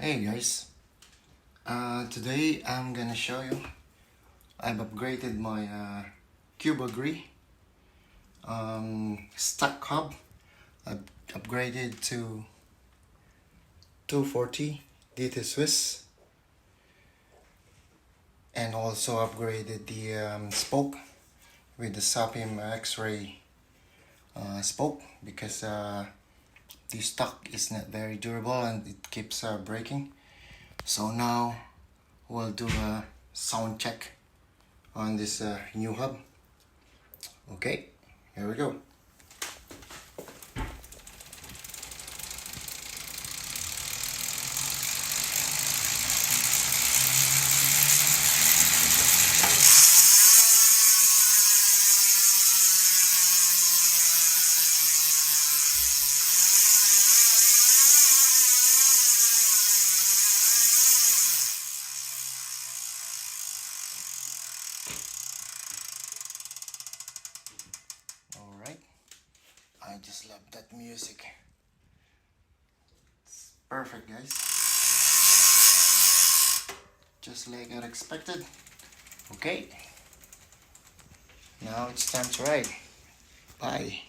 Hey guys, today I'm gonna show you I've upgraded my Cuba stock hub. I've upgraded to 240 DT Swiss and also upgraded the spoke with the Sapim X-ray spoke because the stock is not very durable and it keeps breaking. So now we'll do a sound check on this new hub. Okay, here we go. Alright, I just love that music. It's perfect, guys. Just like I expected. Okay, now it's time to ride. Bye.